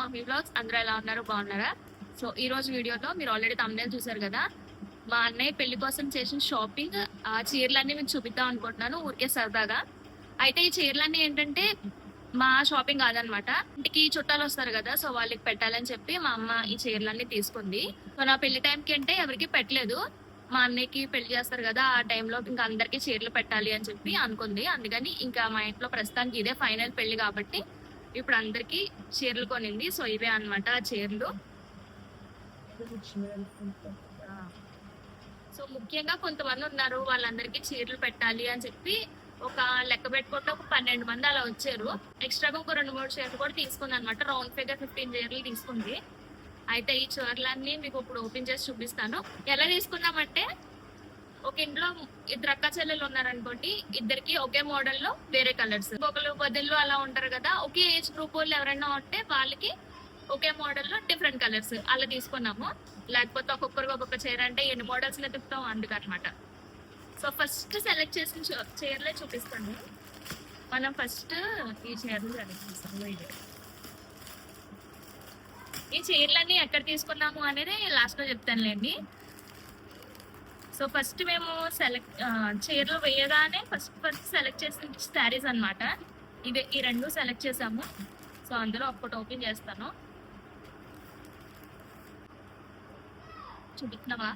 Mahi blogs. అందరూ ఎలా ఉన్నారు? బాగున్నారా? సో ఈ రోజు వీడియోలో మీరు ఆల్రెడీ తమ్నేల్ చూసారు కదా, మా అన్నయ్య పెళ్లి కోసం చేసిన షాపింగ్ ఆ చీరలన్నీ మీకు చూపిద్దాం అనుకుంటున్నాను, ఊరికే సరదాగా. అయితే ఈ చీరలన్నీ ఏంటంటే మా షాపింగ్ కాదనమాట, ఇంటికి చుట్టాలు వస్తారు కదా, సో వాళ్ళకి పెట్టాలని చెప్పి మా అమ్మ ఈ చీరలన్నీ తీసుకుంది. సో నా పెళ్లి టైంకి అంటే ఎవరికి పెట్టలేదు, మా అన్నయ్యకి పెళ్లి చేస్తారు కదా, ఆ టైంలో ఇంకా అందరికి చీరలు పెట్టాలి అని చెప్పి అనుకుంది. అందుకని ఇంకా మా ఇంట్లో ప్రస్తుతానికి ఇదే ఫైనల్ పెళ్లి కాబట్టి ఇప్పుడు అందరికి చీరలు కొనింది. సో ఇవే అన్నమాట ఆ చీరలు. సో ముఖ్యంగా కొంతమంది ఉన్నారు, వాళ్ళందరికీ చీరలు పెట్టాలి అని చెప్పి ఒక లెక్క పెట్టుకుంటే ఒక 12 మంది అలా వచ్చారు. ఎక్స్ట్రాగా ఒక 2-3 చీరలు కూడా తీసుకుంది అనమాట. రౌండ్ ఫిగర్ 15 చీరలు తీసుకుంది. అయితే ఈ చీరలన్నీ మీకు ఇప్పుడు ఓపెన్ చేసి చూపిస్తాను. ఎలా తీసుకున్నామంటే, ఒక ఇంట్లో ఇద్దరు అక్క చెల్లెలు ఉన్నారనుకోండి, ఇద్దరికి ఒకే మోడల్ లో వేరే కలర్స్. ఒకళ్ళు బదులు అలా ఉంటారు కదా, ఒకే ఏజ్ గ్రూప్ వాళ్ళు ఎవరైనా ఉంటే వాళ్ళకి ఒకే మోడల్ లో డిఫరెంట్ కలర్స్ అలా తీసుకున్నాము. లేకపోతే ఒక్కొక్కరికి ఒక్కొక్క చీర అంటే ఎన్ని మోడల్స్ లో తిప్పుతాం, అందుకనమాట. సో ఫస్ట్ సెలెక్ట్ చేసిన చీరలే చూపిస్తాను. మనం ఫస్ట్ ఈ చీరలు సెలెక్ట్ చేస్తాము. ఈ చీరలన్నీ ఎక్కడ తీసుకున్నాము అనేది లాస్ట్ లో చెప్తానులేండి. సో ఫస్ట్ మేము చీరలు వేయగానే ఫస్ట్ సెలెక్ట్ చేసిన శారీస్ అనమాట. ఇవే ఈ రెండు సెలెక్ట్ చేసాము. సో అందులో ఒక్కటి ఓపెన్ చేస్తాను, చూపిస్తున్నావా?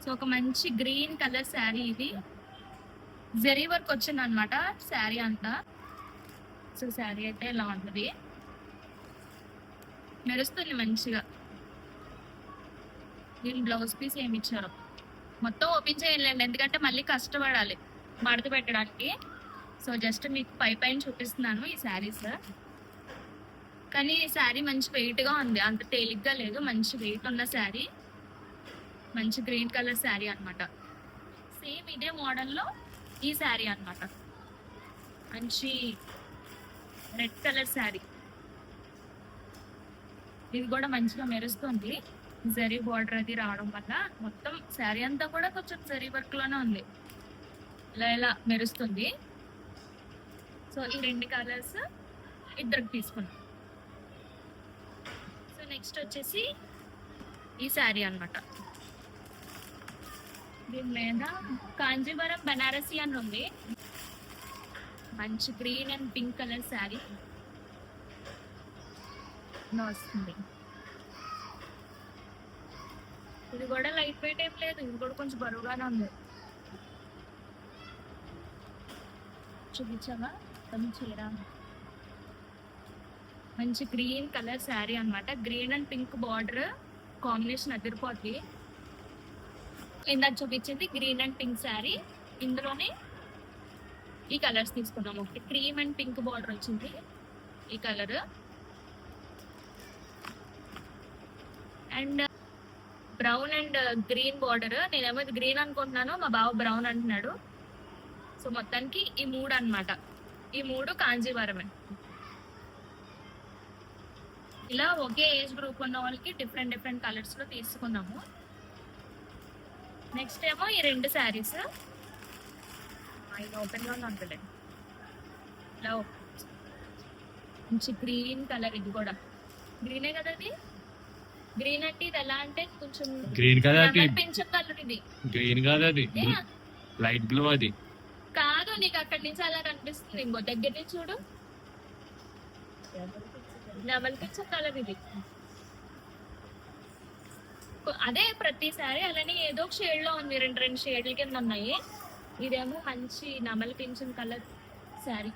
సో ఒక మంచి గ్రీన్ కలర్ శారీ, ఇది జరీ వర్క్ వచ్చింది అనమాట శారీ అంతా. సో శారీ అయితే ఇలా ఉంటుంది, మెరుస్తుంది మంచిగా. దీని బ్లౌజ్ పీస్ ఏమి ఇచ్చారు, మొత్తం ఓపెన్ చేయలేండి ఎందుకంటే మళ్ళీ కష్టపడాలి మడత పెట్టడానికి. సో జస్ట్ మీకు పైన చూపిస్తున్నాను ఈ శారీస్. కానీ ఈ శారీ మంచి వెయిట్ గా ఉంది, అంత తేలిగ్గా లేదు, మంచి వెయిట్ ఉన్న శారీ. మంచి గ్రీన్ కలర్ శారీ అనమాట. సేమ్ ఇదే మోడల్లో ఈ శారీ అనమాట, మంచి రెడ్ కలర్ శారీ. ఇది కూడా మంచిగా మెరుస్తుంది, జరీ బార్డర్ అది రావడం వల్ల మొత్తం శారీ అంతా కూడా కొంచెం జరీ వర్క్ లోనే ఉంది, ఇలా ఇలా మెరుస్తుంది. సో ఈ రెండు కలర్స్ ఇద్దరికి తీసుకున్నాం. సో నెక్స్ట్ వచ్చేసి ఈ శారీ అనమాట. దీని మీద కాంజీవరం బనారసి అని ఉంది, మంచి green and pink colour sari వస్తుంది. ఇది కూడా లైట్ వెయిట్ ఏం లేదు, ఇది కూడా కొంచెం బరువుగానే ఉంది. చూపించావా చీర? మంచి గ్రీన్ కలర్ శారీ అనమాట. Green and pink border combination అదిరిపోద్ది. ఇందాక చూపించింది గ్రీన్ అండ్ పింక్ శారీ, ఇందులోనే ఈ కలర్స్ తీసుకున్నాము. ఒకటి క్రీమ్ అండ్ పింక్ బార్డర్ వచ్చింది ఈ colour, and brown and green border. నేనేమో ఇది గ్రీన్ అనుకుంటున్నాను, మా బావ బ్రౌన్ అంటున్నాడు. సో మొత్తానికి ఈ మూడు అనమాట, ఈ మూడు కాంజీవరమే. ఇలా ఒకే ఏజ్ గ్రూప్ ఉన్న వాళ్ళకి డిఫరెంట్ డిఫరెంట్ కలర్స్ లో తీసుకున్నాము. నెక్స్ట్ ఏమో ఈ రెండు శారీస్ ఓపెన్ గా ఉంటుంది, ఇలా మంచి గ్రీన్ కలర్. ఇది కూడా గ్రీనే కదా, అది గ్రీన్ అంటే ఇది ఎలా అంటే కొంచెం గ్రీన్ కలర్, పెంచం కలర్. ఇది గ్రీన్ కాదు, అది లైట్ బ్లూ. అది కాదు, నీకు అక్కడి నుంచి అలా కనిపిస్తుంది, ఇంకో దగ్గర నుంచి చూడు, డబల్ పెంచం కలర్ ఇది. అదే ప్రతిసారి అలానే ఏదో ఒక షేడ్ లో ఉంది, రెండు షేడ్ల కింద ఉన్నాయి. ఇదేమో మంచి నమల పింఛన్ కలర్ శారీ,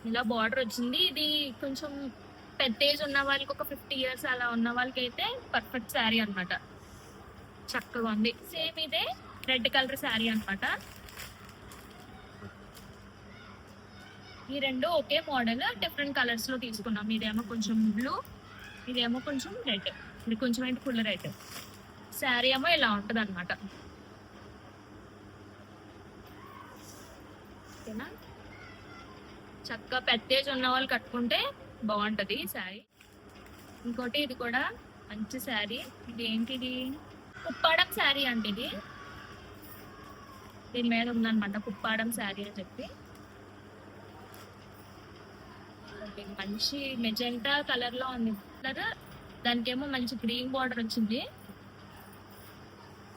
ఇలా బార్డర్ వచ్చింది. ఇది కొంచెం పెద్ద ఏజ్ ఉన్న వాళ్ళకి, ఒక 50 years అలా ఉన్న వాళ్ళకి అయితే పర్ఫెక్ట్ శారీ అనమాట, చక్కగా ఉంది. సేమ్ ఇదే రెడ్ కలర్ శారీ అనమాట. ఈ రెండు ఒకే మోడల్ డిఫరెంట్ కలర్స్ లో తీసుకున్నాం. ఇదేమో కొంచెం బ్లూ, ఇదేమో కొంచెం రెడ్, ఇది కొంచెం అయితే ఫుల్ రెడ్. శారీ ఏమో ఇలా ఉంటుంది అనమాట. ఓకేనా, చక్కగా పెద్ద ఏజ్ ఉన్న వాళ్ళు కట్టుకుంటే బాగుంటది శారీ. ఇంకోటి ఇది కూడా మంచి శారీ. ఇది ఏంటిది? కుప్పాడం శారీ అంటే ఇది, దీని మీద ఉందన్నమాట కుప్పాడం శారీ అని చెప్పి. బాగుంది. మంచి మెజెంటా కలర్ లో ఉంది కలర్. దానికేమో మంచి గ్రీన్ బార్డర్ వచ్చింది.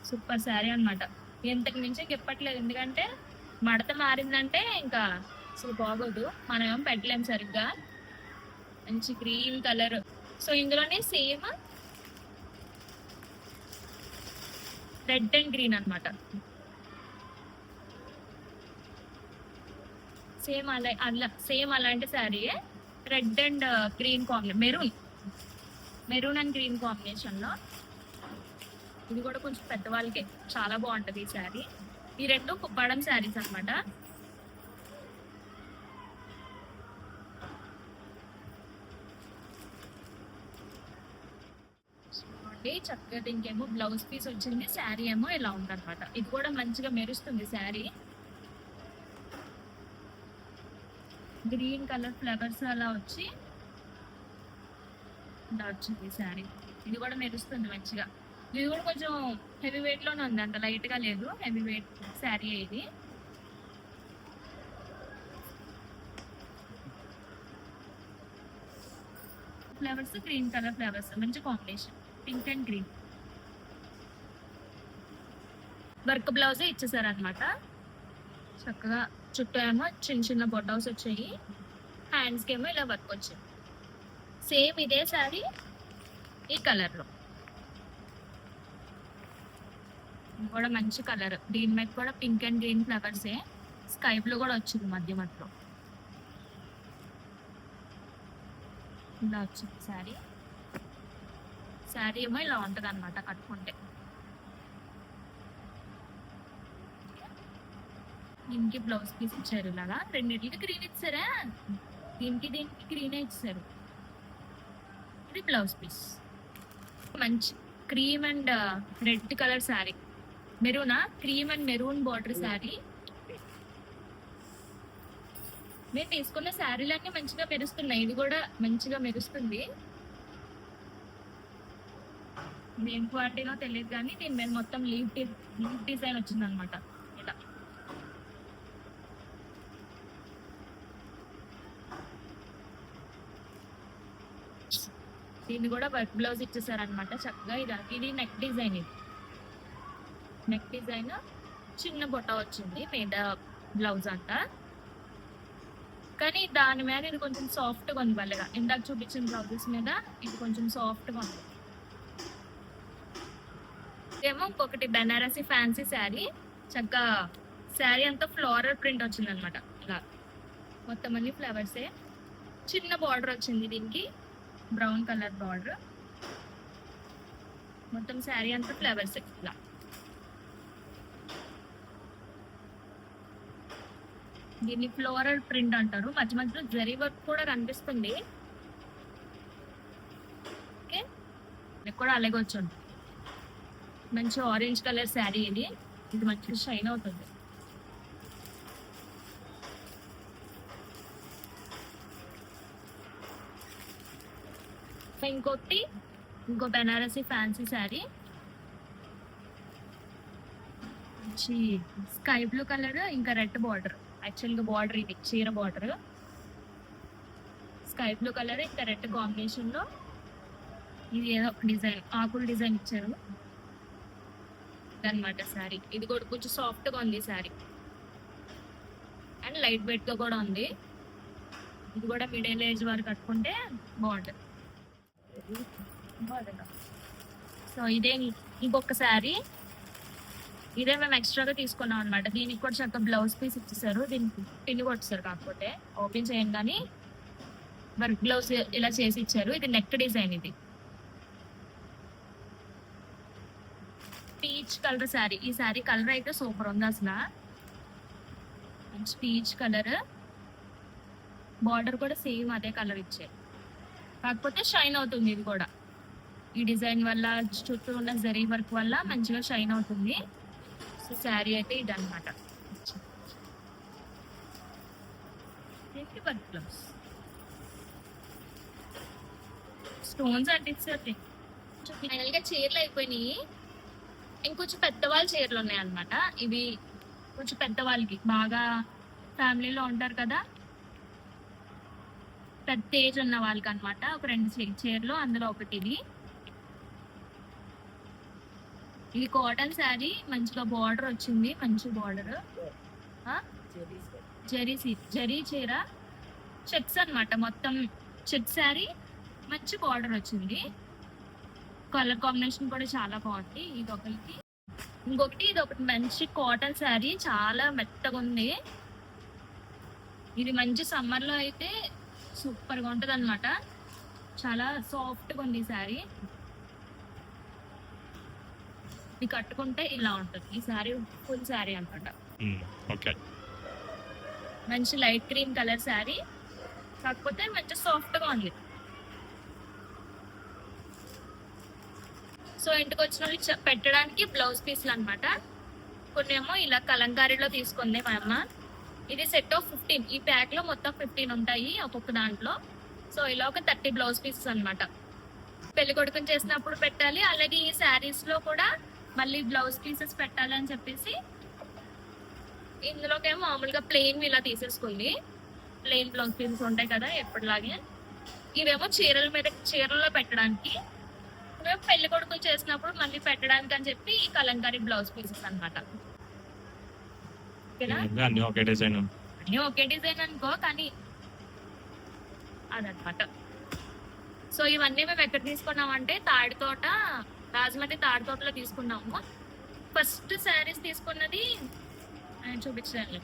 సూపర్ శారీ అన్నమాట. ఎంతకు మించి చెప్పట్లేదు, ఎందుకంటే మడత మారిందంటే ఇంకా అసలు బాగోదు, మనం ఏం పెట్టలేం సరిగ్గా. మంచి గ్రీన్ కలర్. సో ఇందులోనే సేమ్ రెడ్ అండ్ గ్రీన్ అన్నమాట. సేమ్ అలాంటి sari, red and green combination, maroon and green combination లో. ఇది కూడా కొంచెం పెద్దవాళ్ళకి చాలా బాగుంటది ఈ శారీ. ఈ రెండు కుప్పడం శారీస్ అన్నమాట. చక్కగా దీనికేమో బ్లౌజ్ పీస్ వచ్చింది, శారీ ఏమో ఇలా ఉందన్నమాట. ఇది కూడా మంచిగా మెరుస్తుంది శారీ. గ్రీన్ కలర్ ఫ్లవర్స్ అలా వచ్చి ఇలా వచ్చింది శారీ. ఇది కూడా మెరుస్తుంది మంచిగా. ఇది కూడా కొంచెం హెవీ వెయిట్ లోనే ఉంది, అంత లైట్ గా లేదు, హెవీ వెయిట్ శారీ ఇది. ఫ్లవర్స్ గ్రీన్ కలర్ ఫ్లవర్స్, మంచి combination, pink and green. Work blouse ఇచ్చేసారు అనమాట. చక్కగా చుట్టూ ఏమో చిన్న చిన్న బొటాస్ వచ్చాయి, హ్యాండ్స్కి ఏమో ఇలా వర్క్ వచ్చింది. సేమ్ ఇదే శారీ ఈ కలర్ లో కూడా మంచి కలర్. దీని మీద కూడా పింక్ అండ్ గ్రీన్ ఫ్లవర్సే, స్కై బ్లూ కూడా వచ్చింది మధ్య మధ్యలో. ఇలా వచ్చింది శారీ. శారీ ఏమో ఇలా ఉంటది అనమాట కట్టుకుంటే. దీనికి బ్లౌజ్ పీస్ ఇచ్చారు ఇలాగా, రెండింటికి గ్రీన్ ఇచ్చారా, దీనికి గ్రీనే ఇచ్చారు. ఇది బ్లౌజ్ పీస్. మంచి cream and red colour sari, మెరూనా, cream and maroon border sari. నేను తీసుకున్న శారీలన్నీ మంచిగా మెరుస్తున్నాయి, ఇది కూడా మంచిగా మెరుస్తుంది. ఏం క్వాలిటీలో తెలియదు కానీ దీని మీద మొత్తం లీఫ్ డిజైన్ వచ్చింది అనమాట. ఇలా దీన్ని కూడా వర్క్ బ్లౌజ్ ఇచ్చేసారనమాట చక్కగా. ఇది నెక్ డిజైన్, ఇది నెక్ డిజైన్, చిన్న బొట్ట వచ్చింది మీద బ్లౌజ్ అంతా. కానీ దాని మీద ఇది కొంచెం సాఫ్ట్గా ఉంది వాళ్ళగా, ఇందాక చూపించిన బ్లౌజెస్ మీద ఇది కొంచెం సాఫ్ట్గా ఉంది. ఏమో ఇంకొకటి బెనారసి ఫ్యాన్సీ శారీ, చక్కగా శారీ అంతా ఫ్లోరల్ ప్రింట్ వచ్చింది అనమాట. ఇలా మొత్తం అన్ని ఫ్లవర్సే, చిన్న బార్డర్ వచ్చింది దీనికి, బ్రౌన్ కలర్ బార్డర్. మొత్తం శారీ అంతా ఫ్లవర్స్ ఇలా. దీన్ని ఫ్లోరల్ ప్రింట్ అంటారు, మధ్య మధ్యలో జరీ వర్క్ కూడా కనిపిస్తుంది. ఓకే, ఇది కూడా అలాగే వచ్చింది. మంచి ఆరెంజ్ కలర్ శారీ ఇది, ఇది మంచిగా షైన్ అవుతుంది. ఇంకో బెనారసి ఫ్యాన్సీ శారీ, మంచి స్కై బ్లూ కలర్ ఇంకా రెడ్ బార్డర్. యాక్చువల్గా బార్డర్ ఇది చీర బార్డర్, స్కై బ్లూ కలర్ ఇంకా రెడ్ కాంబినేషన్ లో. ఇది ఏదో డిజైన్, ఆకుల డిజైన్ ఇచ్చారు అనమాట శారీ. ఇది కూడా కొంచెం సాఫ్ట్ గా ఉంది శారీ, అండ్ లైట్ వెయిట్ గా కూడా ఉంది. ఇది కూడా మిడిల్ ఏజ్ వరకు కట్టుకుంటే బాగుంటుంది. సో ఇదే ఇంకొక శారీ, ఇదే మేము ఎక్స్ట్రాగా తీసుకున్నాం అనమాట. దీనికి కూడా చక్కగా బ్లౌజ్ పీస్ ఇచ్చేసారు, దీనికి పిన్ని కొట్టేసారు, కాకపోతే ఓపెన్ చేయంగానే వర్క్ బ్లౌజ్ ఇలా చేసి ఇచ్చారు. ఇది నెక్ డిజైన్, ఇది పీచ్ కలర్ శారీ. ఈ శారీ కలర్ అయితే సూపర్ ఉంది అసలు, మంచి పీచ్ కలర్. బార్డర్ కూడా సేమ్ అదే కలర్ ఇచ్చారు, కాకపోతే షైన్ అవుతుంది ఇది కూడా. ఈ డిజైన్ వల్ల, చుట్టూ ఉన్న జరీ వర్క్ వల్ల మంచిగా షైన్ అవుతుంది. సో శారీ అయితే ఇది అనమాట. వర్క్ బ్లౌజ్, స్టోన్స్ అంటించారు. ఫైనల్ గా చీరలు అయిపోయినాయి, ఇంకొంచెం పెద్దవాళ్ళ చీరలు ఉన్నాయి అనమాట. ఇవి కొంచెం పెద్దవాళ్ళకి, బాగా ఫ్యామిలీలో ఉంటారు కదా, పెద్ద ఏజ్ ఉన్న వాళ్ళకి అనమాట. ఒక 2 చీరలు, అందులో ఒకటి ఇది కాటన్ శారీ, మంచిగా బార్డర్ వచ్చింది, మంచి బార్డర్, జరీ చీర, చెక్స్ అన్నమాట, మొత్తం చెక్ శారీ, మంచి బార్డర్ వచ్చింది. కలర్ కాంబినేషన్ కూడా చాలా బాగుంది. ఇంకొకటి ఇది ఒకటి మంచి కాటన్ శారీ, చాలా మెత్తగా ఉంది. ఇది మంచి సమ్మర్ లో అయితే సూపర్ గా ఉంటది అనమాట. చాలా సాఫ్ట్ గా ఉంది ఈ శారీ. ఇది కట్టుకుంటే ఇలా ఉంటుంది. ఈ శారీ ఫుల్ శారీ అనమాట. ఓకే. మంచి లైట్ క్రీమ్ కలర్ శారీ, కాకపోతే మంచి సాఫ్ట్ గా ఉంది. సో ఇంటికి వచ్చిన వాళ్ళు పెట్టడానికి బ్లౌజ్ పీస్లు అనమాట. కొన్ని ఏమో ఇలా కలంకారీలో తీసుకుంది మా అమ్మ. ఇది సెట్ ఆఫ్ 15. ఈ ప్యాక్ లో మొత్తం 15 ఉంటాయి ఒక్కొక్క దాంట్లో. సో ఇలా ఒక 30 బ్లౌజ్ పీసెస్ అనమాట. పెళ్లి కొడుకుని చేసినప్పుడు పెట్టాలి, అలాగే ఈ శారీస్ లో కూడా మళ్ళీ బ్లౌజ్ పీసెస్ పెట్టాలి అని చెప్పేసి ఇందులోకేమో మామూలుగా ప్లెయిన్ ఇలా తీసేసుకుంది. ప్లెయిన్ బ్లౌజ్ పీసెస్ ఉంటాయి కదా ఎప్పటిలాగే. ఇవేమో చీరల్లో పెట్టడానికి, మేము పెళ్లి కొడుకులు చేసినప్పుడు మళ్ళీ పెట్టడానికి అని చెప్పి ఈ కలంకారీ బ్లౌజ్ పీసెస్ అనమాట. అన్ని ఒకే డిజైన్, అన్ని ఒకే డిజైన్ అనుకో, కానీ అదనమాట. సో ఇవన్నీ మేము ఎక్కడ తీసుకున్నామంటే తాడితోట, రాజమండ్రి తాడితోటలో తీసుకున్నాము. ఫస్ట్ శారీస్ తీసుకున్నది చూపించాలి.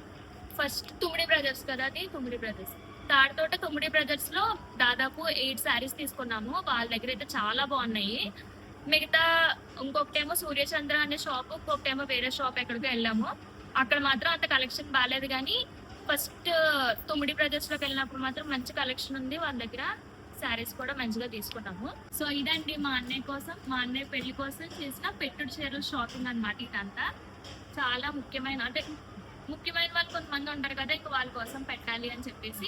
ఫస్ట్ తుమ్మిడి బ్రదర్స్ కదా, అది తుమ్మిడి బ్రదర్స్ తాడితోట. తుమ్మిడి బ్రదర్స్ లో దాదాపు 8 శారీస్ తీసుకున్నాము. వాళ్ళ దగ్గర అయితే చాలా బాగున్నాయి. మిగతా ఇంకొకటేమో సూర్యచంద్ర అనే షాప్, ఇంకొకటేమో వేరే షాప్ ఎక్కడికి వెళ్ళాము. అక్కడ మాత్రం అంత కలెక్షన్ బాగాలేదు, కానీ ఫస్ట్ తుమ్మిడి బ్రదర్స్ లోకి వెళ్ళినప్పుడు మాత్రం మంచి కలెక్షన్ ఉంది. వాళ్ళ దగ్గర శారీస్ కూడా మంచిగా తీసుకున్నాము. సో ఇదండి మా అన్నయ్య పెళ్లి కోసం చేసిన పెట్టుడు చీరల షాపింగ్ అనమాట. ఇదంతా చాలా ముఖ్యమైన వాళ్ళు కొంతమంది ఉంటారు కదా, ఇంకా వాళ్ళ కోసం పెట్టాలి అని చెప్పేసి,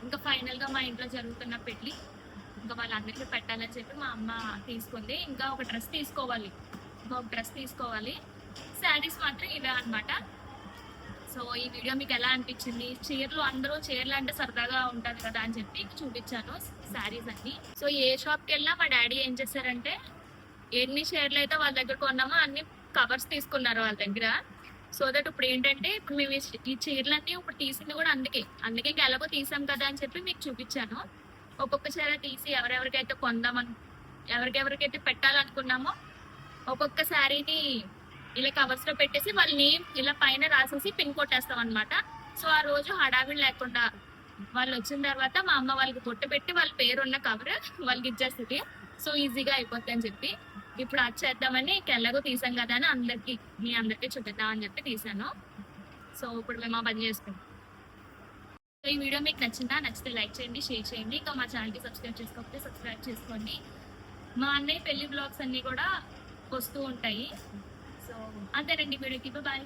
ఇంకా ఫైనల్ గా మా ఇంట్లో జరుగుతున్న పెళ్లి, ఇంకా వాళ్ళందరికీ పెట్టాలని చెప్పి మా అమ్మ తీసుకుంది. ఇంకా ఒక డ్రెస్ తీసుకోవాలి. శారీస్ మాత్రం ఇవే అనమాట. సో ఈ వీడియో మీకు ఎలా అనిపించింది? అందరూ చీరలు అంటే సరదాగా ఉంటది కదా అని చెప్పి చూపించాను శారీస్ అన్ని. సో ఏ షాప్కి వెళ్ళినా మా డాడీ ఏం చేశారంటే, ఎన్ని చీరలు అయితే వాళ్ళ దగ్గర కొన్నామో అన్ని కవర్స్ తీసుకున్నారు వాళ్ళ దగ్గర. సో దట్ ఇప్పుడు ఏంటంటే, ఇప్పుడు మేము ఈ చీరలన్నీ ఇప్పుడు తీసింది కూడా అందుకే ఎలాగో తీసాం కదా అని చెప్పి మీకు చూపించాను. ఒక్కొక్క చీర తీసి ఎవరెవరికైతే ఎవరికెవరికైతే పెట్టాలనుకున్నామో ఒక్కొక్క శారీని ఇలా కవర్స్ లో పెట్టేసి వాళ్ళ నేమ్ ఇలా పైన రాసేసి పిన్ కొట్టేస్తాం అనమాట. సో ఆ రోజు హడావిడి లేకుండా వాళ్ళు వచ్చిన తర్వాత మా అమ్మ వాళ్ళకి పొట్టు పెట్టి వాళ్ళ పేరు ఉన్న కవర్ వాళ్ళకి ఇచ్చేస్తుంది. సో ఈజీగా అయిపోద్ది అని చెప్పి ఇప్పుడు అది చేద్దామని ఎలాగో తీసాం కదా అని మీ అందరికీ చూపిద్దామని చెప్పి తీసాను. సో ఇప్పుడు మేము ఆ పని చేసుకుంటాం. సో ఈ వీడియో మీకు నచ్చితే లైక్ చేయండి, షేర్ చేయండి. ఇంకా మా ఛానల్కి సబ్స్క్రైబ్ చేసుకోకపోతే సబ్స్క్రైబ్ చేసుకోండి. మా అన్నయ్య పెళ్లి బ్లాగ్స్ అన్ని కూడా వస్తూ ఉంటాయి. సో అంతేనండి వీడియోకి. బాయ్.